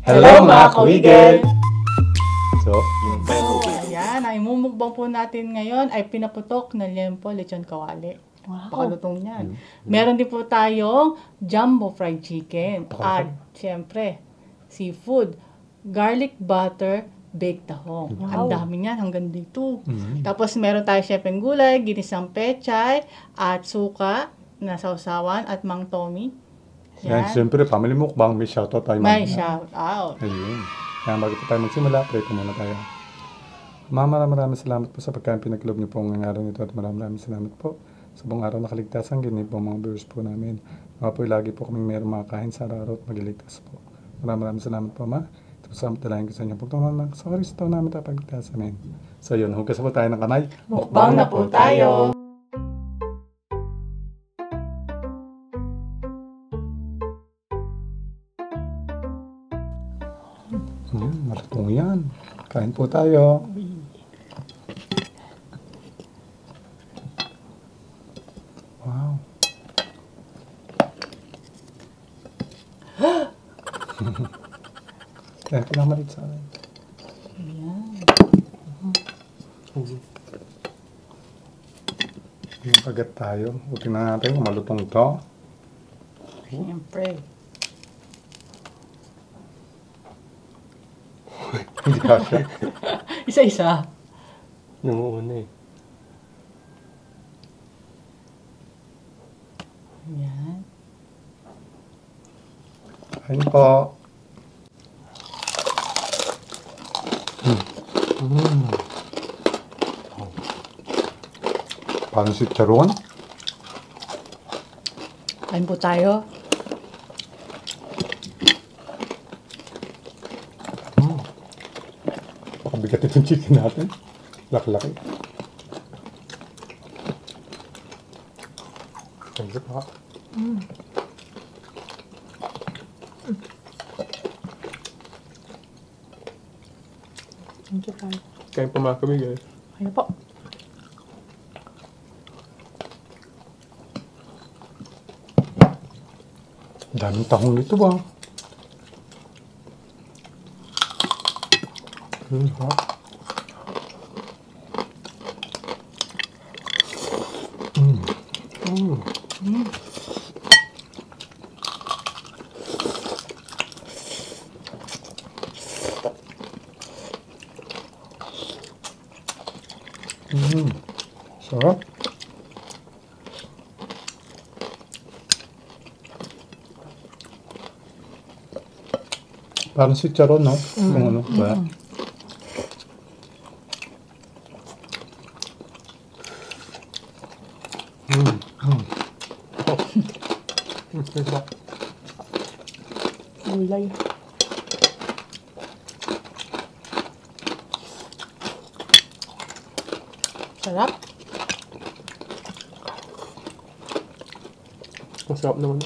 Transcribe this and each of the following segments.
Hello mga kawigel! So, ayan, ang imumukbang po natin ngayon ay pinaputok na liempo lechon kawali. wow. Pakalutong yan. Meron din po tayong jumbo fried chicken. At, syempre, seafood, garlic butter, baked tahong. Ang dami niyan hanggang dito. Tapos meron tayo syempre gulay, ginisang pechay, at suka na sausawan at mang tomi. yan, siyempre, family mukbang, may shoutout tayo. May shout out. Ayun. Kaya bago po tayo magsimula, pray po muna tayo. Mama, maraming salamat po sa pagkain pinaglob niyo po ngayong araw nito at maraming salamat po sa buong araw na kaligtasan, ganyan po mga viewers po namin. Mga po, lagi po kaming mayroong makakain sa araw at magiligtas po. Maraming salamat po, Ma. Ito po sa talahin ko sa inyo. Pagtungan sa Kristo namin tapagligtas. Amen. So yun, hugas po tayo ng kamay. Mukbang na po tayo! Malutong yan. Kain po tayo. Wow. Kaya pinamalit sa akin. Ayan. Yung kagat tayo. Buti na natin kung malutong to. Siyempre. Hindi kasha. Isa-isa. Nanguuna eh. Ayan. Ayun po. Parang si Charon. Kain po tayo. Pakabigat itong chicken natin. Laki-laki. Ang sarap ha. Thank you, tayo. Kain pa mga kamigay. Ayan po. Daming tahong nito ba? Ha? Sarap. Parang si Charon, no? Kung ano ba? Sarap. Gulay. Sarap. Masarap naman.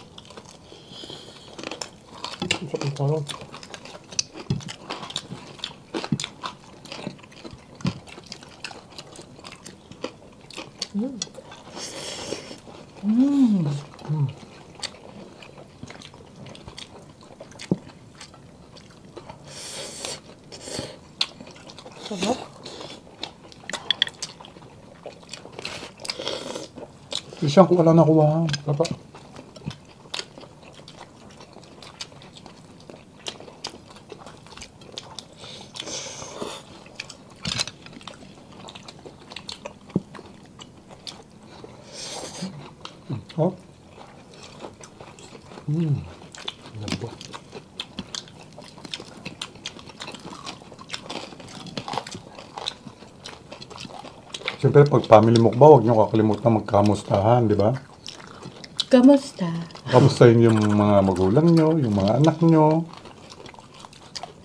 Masarap ng parang. Sarap. Isang ko wala nakuha. Apa? Oh. Labo. Siyempre, pag family mukbang, huwag niyo kakalimutan magkamustahan, di ba? Kamusta? Kamustahin yung mga magulang nyo, yung mga anak nyo.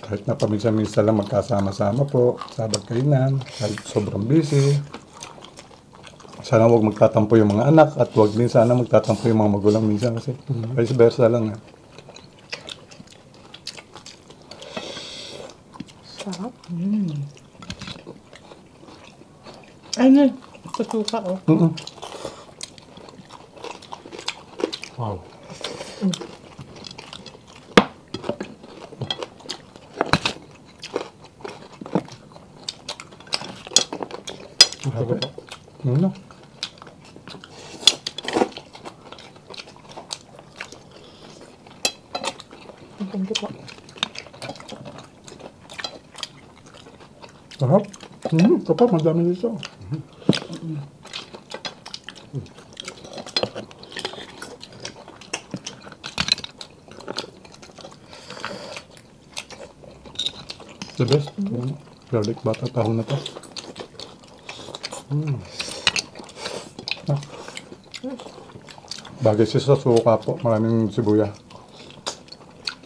Kahit na paminsan-minsan lang magkasama-sama po sa pagkainan, kahit sobrang busy. Sana huwag magtatampo yung mga anak at huwag din sana magtatampo yung mga magulang minsan kasi vice versa lang. Sarap. Ay, na. Susuka, oh. Wow. Grabe. Ano? Thank you po. Sarap. Kapag madami dito. The best. Garlic butter tahong na to. Ah. Bagay siya sa suka po. Maraming sibuya.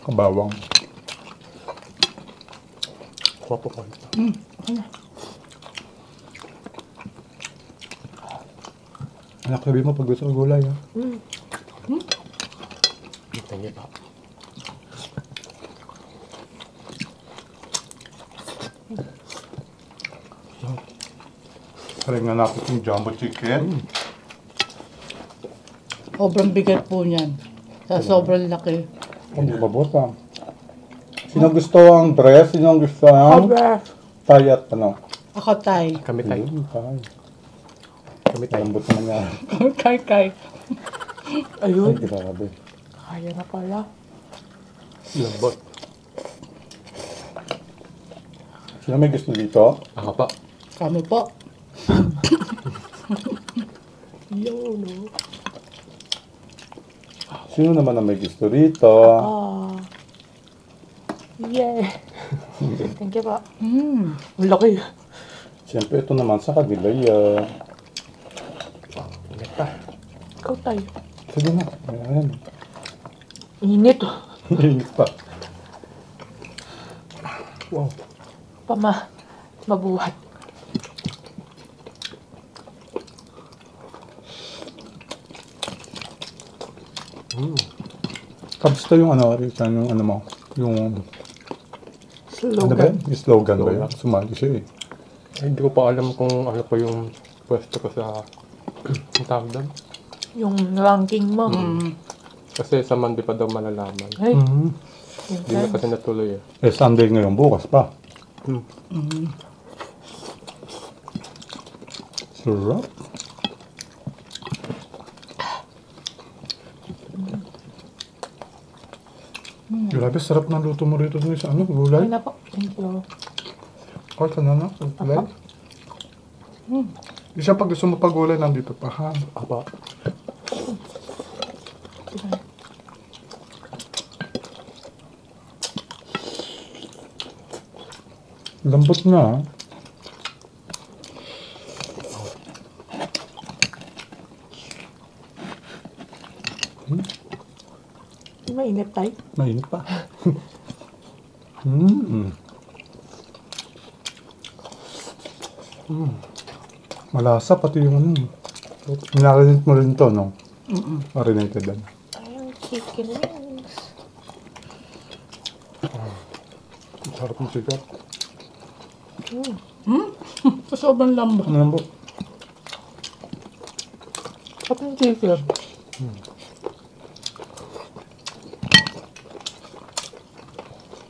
Kabawang. Kuha po ko. Anak, sabi mo pag gusto ko gulay, ha? Thank you po. Try nga natin yung jumbo chicken. Sobrang bigat po niyan. Sa sobrang laki. Hindi babota. Sino gusto ang dress? Sino gusto ang Thai at ano? Ako, Tay. Kami tayo. Thai. Kami tayo. Lambot naman yan. Kay. Ay, Ayun. grabe. Kaya na pala. Lambot. Sino may gusto dito? Ako pa. Kami po. Yo, no. Sino naman ang may gusto dito? Ah. Yeah. Thank you po. Mm. Ang laki. Siyempre, ito naman sa kanila yan. Ingat pa. Ikaw tayo. Sige na. Ayan. Init. Init pa. Wow. Mabuhat. Kamusta yung ano, Richard, yung ano mo? Yung, ano ba Slogan. yun? Yung slogan ba yun? Sumali siya eh. Ay, hindi ko pa alam kung ano pa yung pwesto ko sa ang tawag doon. Yung ranking mo. Kasi sa Monday pa daw malalaman. Ay, Hindi na kasi natuloy eh. Eh, Sunday ngayon, bukas pa. Sarap. Grabe, sarap ng luto mo rito dun sa ano, ay gulay. na po. Thank you. Kahit ka na na, sa gulay. Isa pag gusto mo pag gulay, nandito pa ha. Apa. Lambot na. Mainit tayo. Mainit pa. Mm. Malasa pati yung ano. Minarinig mo rin to, no? Marinated din. Ayun, chicken wings. Sarap ng sigat. Sa sobrang lambot. Ano lang po? Sarap ng chicken.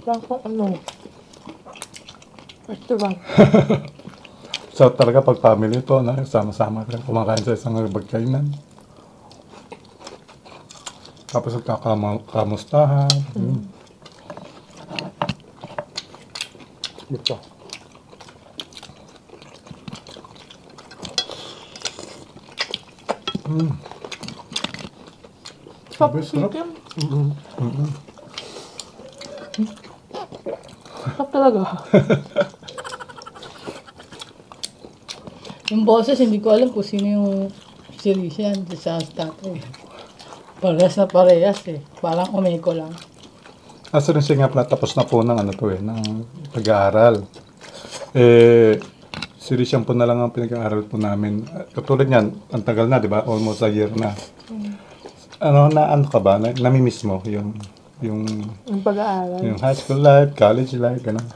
Parang kung ano. Restaurant. So talaga pag family to, no? Sama-sama lang kumakain sa isang bagkainan. Tapos nagkakamustahan. Ito. Sarap ng Sarap. chicken. Sarap talaga. Yung boses, hindi ko alam kung sino yung si Rishan sa statue. Parehas na parehas eh. Parang umeko lang. Asa rin siya nga pala tapos na po ng ano to eh, ng pag-aaral. Eh, si Risham po na lang ang pinag-aaral po namin. Katulad niyan, ang tagal na, di ba? Almost a year na. Ano ka ba? Namimiss mo yung Yung pag-aaral. yung high school life, college life, gano'n.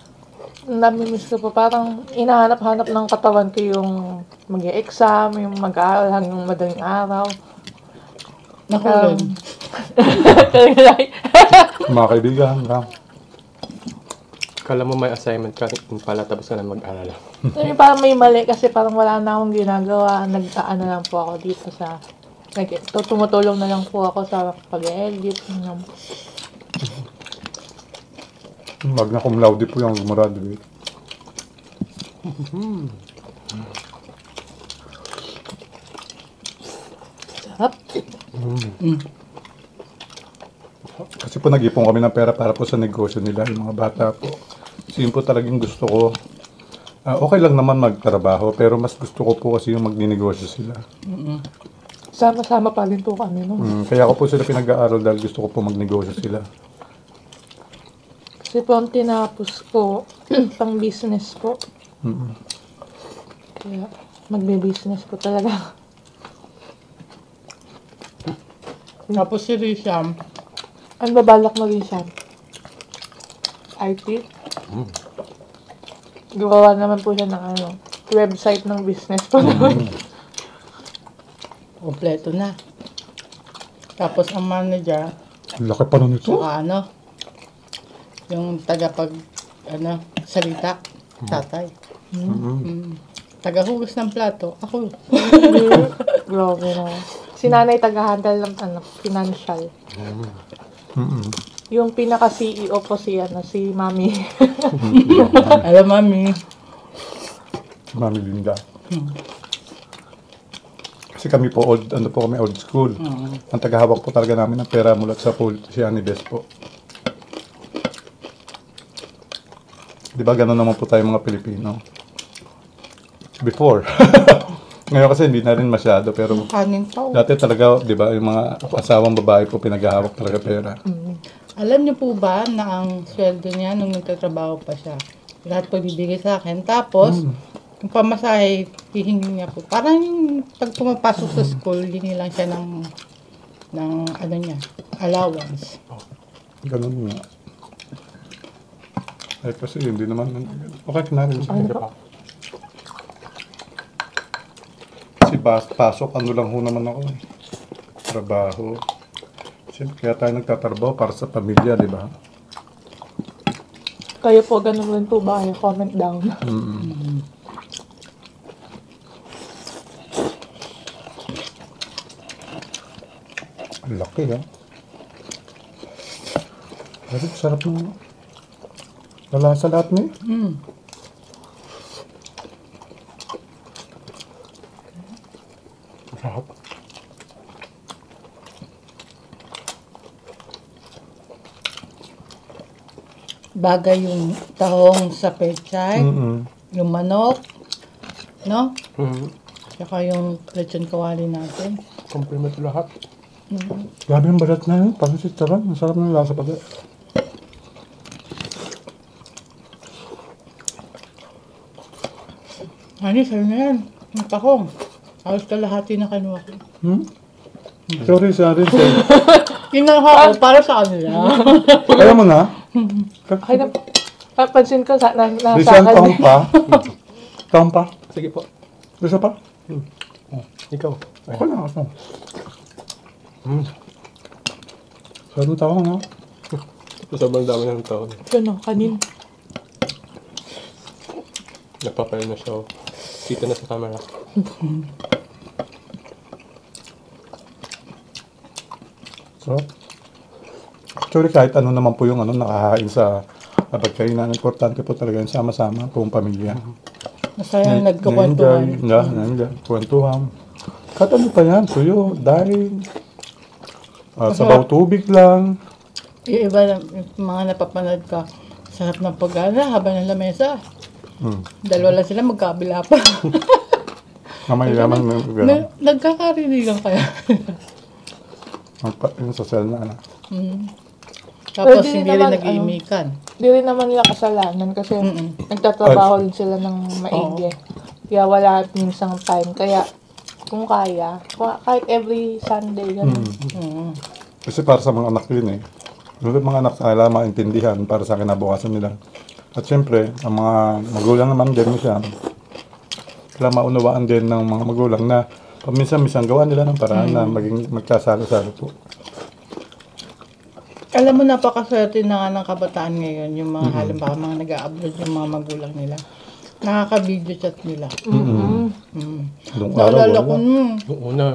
Namimiss ko pa. Parang inahanap-hanap ng katawan ko yung mag-exam, yung mag-aaral hanggang madaling araw. Nakulog. Talaga. Mga kaibigan, ka. Kala mo may assignment ka rin pala tapos ka na mag-aral. Yung parang may mali kasi parang wala na akong ginagawa. Nag-ano lang po ako dito sa... Tumutulong na lang po ako sa pag-edit. Magna cum laude po yung gumraduate. Sarap. Kasi po nag-ipon kami ng pera para po sa negosyo nila, yung mga bata po. Kasi yun po talagang gusto ko. Okay lang naman magtrabaho, pero mas gusto ko po kasi yung magninegosyo sila. Sama-sama pa rin po kami, no? Kaya ako po sila pinag-aaral dahil gusto ko po magnegosyo sila. Kasi po ang tinapos ko, pang business po. Kaya magbe-business po talaga. Tapos si Risham, Ang babalak mo rin siya? IT? Gawa naman po siya ng website ng business po. kompleto na. Tapos ang manager, Ang laki pa nun ito. saka yung salita, tatay. Tagahugas ng plato, ako. Grabe na. Si nanay taga-handle ng financial. Yung pinaka-CEO po si Mami. Alam, mami. Mami Linda. Kasi kami po kami old school. Ang tagahawak po talaga namin ng pera mula sa pool, si Annie Bes po. Di ba gano'n naman po tayo mga Pilipino? Before. Ngayon kasi hindi na rin masyado, pero Kanin pa. dati talaga, di ba, yung mga asawang babae po pinaghahawak talaga pera. Alam niyo po ba na ang sweldo niya nung nagtatrabaho pa siya, lahat po bibigay sa akin. Tapos, yung pamasahe, hihingi niya po. Parang yung pag pumapasok sa school, hihingi lang siya ng allowance. Ganun nga. Eh kasi hindi naman, okay na rin siya. Hindi pa. Kasi pasok, lang ho naman ako eh. Trabaho. Siyempre, kaya tayo nagtatrabaho para sa pamilya, di ba? Kayo po, ganun rin po ba? Comment down. Ang laki, ha? Pero sarap ng lalasa lahat niya. Sarap. Bagay yung tahong sa pechay, yung manok, no? Saka yung lechon kawali natin. Compliment lahat. Grabe yung balat na yun. Parang si Taran. Ang sarap ng lasa pala. Hani, sa'yo na yan. Yung tahong. Halos kalahati na kinuha ko. Sorry, sorry. Kinuha ko para sa kanila. Kaya mo na? Okay na. Pansin ko nasa Risan, akin. taong pa. Taong pa. Sige po. Gusto pa? Ikaw. Ako na, ako. Sarap taong, ha? Sobrang dami ng taon. Yun kanin. Nagpapayo na siya. Kita na sa camera. So, actually, kahit ano naman po yung nakahain sa pagkainan, importante po talaga yung sama-sama buong pamilya. Masaya nagkukwentuhan. Kwentuhan. Kahit ano pa yan, suyo, dahil, sabaw tubig lang. Yung iba, yung mga napapanood ka, sarap ng pag-ala habang ng lamesa. Dalawa lang sila, magkabila pa. Kamay-yaman Nagkakarinigan kaya. yung sa cell na Tapos Pwede hindi rin naman, nag-iimikan. Di rin naman nila kasalanan kasi nagtatrabaho din sila ng maigi. Kaya wala minsang time. Kaya kung kaya, kahit every Sunday, gano'n. Kasi para sa mga anak yun eh. Yung mga anak kailangan maintindihan para sa kinabukasan nila. At syempre, ang mga magulang naman din siya. Kailangan maunawaan din ng mga magulang na paminsan-minsan gawa nila ng paraan na maging magkasalo-salo po. Alam mo, napakaswerte na nga ng kabataan ngayon, yung mga halimbawa, mga nag-a-abroad yung mga magulang nila. Nakaka-video chat nila. Nung araw, Naalala ko wala. nun, Yung una,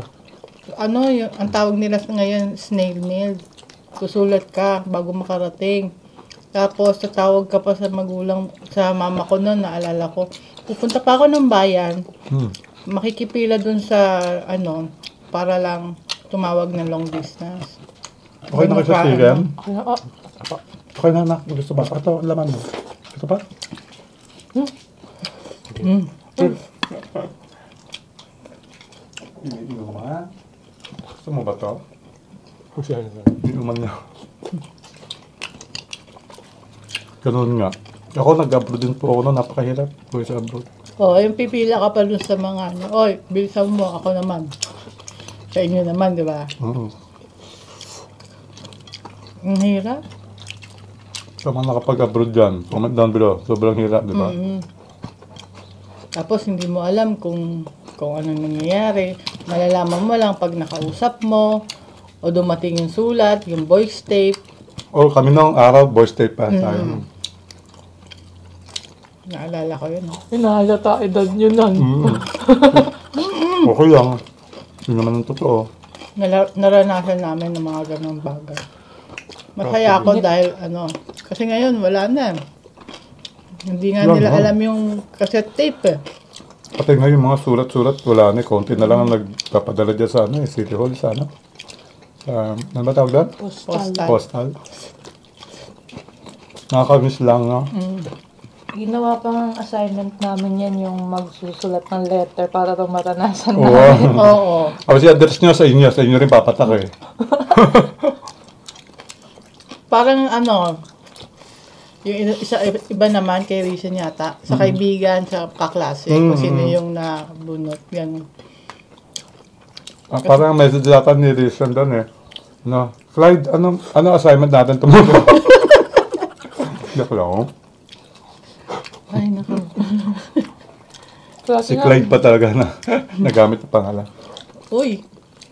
yung, ang tawag nila ngayon, snail mail. Susulat ka bago makarating. Tapos, tatawag ka pa sa magulang, sa mama ko noon, naalala ko. Pupunta pa ako ng bayan, makikipila dun sa, para lang tumawag ng long distance. Okay na kayo sa chicken? Ano, Okay na, anak. Gusto ba? Ito, laman mo. Ito pa? Inuman? Gusto mo ba to? kasi ano na. Inuman niya. Ganun nga. Ako nag-abroad din po ako noon. Napakahirap. Buhay sa abroad. Yung pipila ka pa dun sa mga oy, bilisan mo, ako naman. Sa inyo naman, di ba? Ang hirap. Sa mga nakapag-abroad dyan, comment down below. Sobrang hirap, di ba? Tapos hindi mo alam kung anong nangyayari. Malalaman mo lang pag nakausap mo, o dumating yung sulat, yung voice tape. O kami noong araw, voice tape pa tayo. Naalala ko yun. Hinahalata edad nyo nun. Okay lang. Yun naman ang totoo. Naranasan namin ng mga ganong bagay. Masaya ako dahil kasi ngayon wala na. Hindi nga Wala nila na. alam yung cassette tape eh. Pati ngayon mga sulat-sulat, wala na. Konti na lang ang nagpapadala dyan sa City Hall, sa ano ba tawag doon? Postal. Postal. Nakakamiss lang, no? Ginawa pang assignment namin yan yung magsusulat ng letter para daw maranasan Oo. namin. Oo. Kasi address nyo sa inyo rin papatak eh. Parang yung iba naman kay Risa yata, sa kaibigan, sa kaklase, kung sino yung nabunot. Yan. Parang message yata ni Rizan doon eh. No, Clyde, ano assignment natin tomorrow? Joke lang. Ay, naku. Si Clyde pa talaga na nagamit ang pangalan. Uy.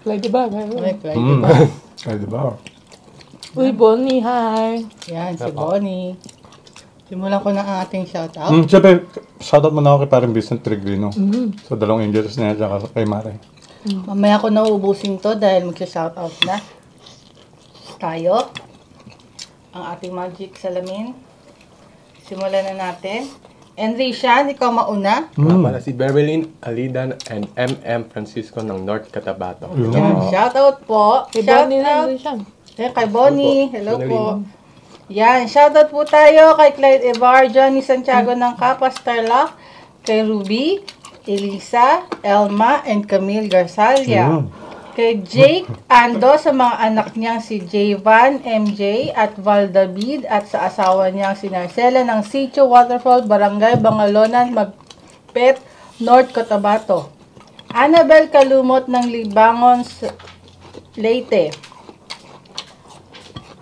Clyde, di ba? Ay, Clyde, diba? Ay, di ba? Uy, Bonnie, hi. Yan, si Bonnie. Simulan ko na ang ating shoutout. Siyempre, shoutout mo na ako kay parang Vincent Trigrino. Sa dalawang angels niya at kay Mare. Mamaya ko nauubusin to dahil magsha-shoutout na tayo. Ang ating magic salamin. Simulan na natin. Enrishan, ikaw mauna. Para si Berylin Alidan and MM Francisco ng North Cotabato. Yan, shoutout po. Kay Bonnie Shoutout. lang siya. Yan, kay Bonnie. Hello Bonnie. po. Yan, shoutout po tayo kay Clyde Evar, Johnny Santiago ng Kapas Tarlac, kay Ruby, Elisa, Elma, and Camille Garsalia. Kay Jake Ando sa mga anak niyang si Jayvan, MJ, at Val David, at sa asawa niyang si Narcela ng Sitio Waterfall, Barangay Bangalonan, Magpet, North Cotabato. Annabel Kalumot ng Libangon, Leyte.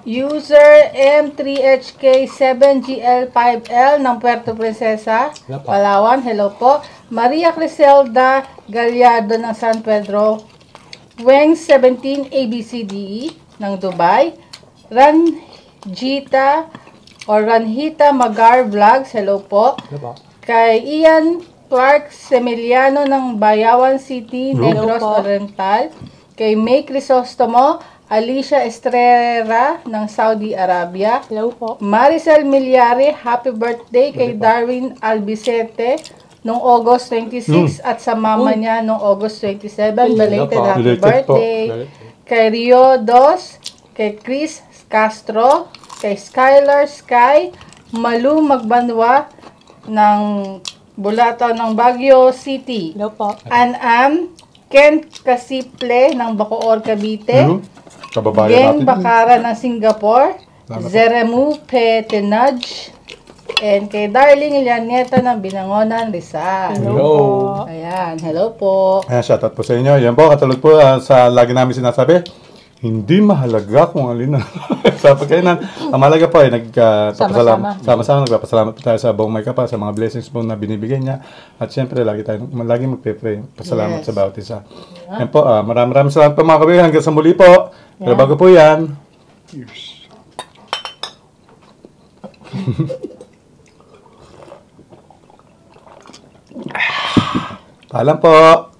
User M3HK7GL5L ng Puerto Princesa, Palawan. Hello po. Maria Criselda Gallardo ng San Pedro. Weng 17 ABCDE ng Dubai. Ranjita Magar Vlogs. Hello po. Kay Ian Clark Semiliano ng Bayawan City, Negros Oriental. Kay May Crisostomo, Alicia Estrella ng Saudi Arabia. Hello po. Maricel Milyari, happy birthday kay Darwin Albicete noong August 26 at sa mama niya noong August 27. Belated happy Belated po. birthday. Kay Rio Dos, kay Chris Castro, kay Skylar Sky, Malu Magbanwa ng Bulata ng Baguio City. Hello po. Anam Ken Kasiple ng Bacoor, Cavite. Kababayan Geng natin. Bakara ng Singapore. Zeremu Petenaj. And kay Darling Ilianeta ng Binangonan, Rizal. Hello. Ayan, hello po. Ayan, shoutout po sa inyo. Yan po, katulad po sa lagi namin sinasabi, hindi mahalaga kung alin na sa pagkainan. Ang mahalaga po ay sama-sama nagpapasalamat po tayo sa buong may kapal, sa mga blessings po na binibigay niya. At syempre, lagi magpe-pray. Pasalamat Yes. sa bawat isa. Yan po, maraming salamat po mga kabigay. Hanggang sa muli po. Pero bago po yan, cheers. Paalam po.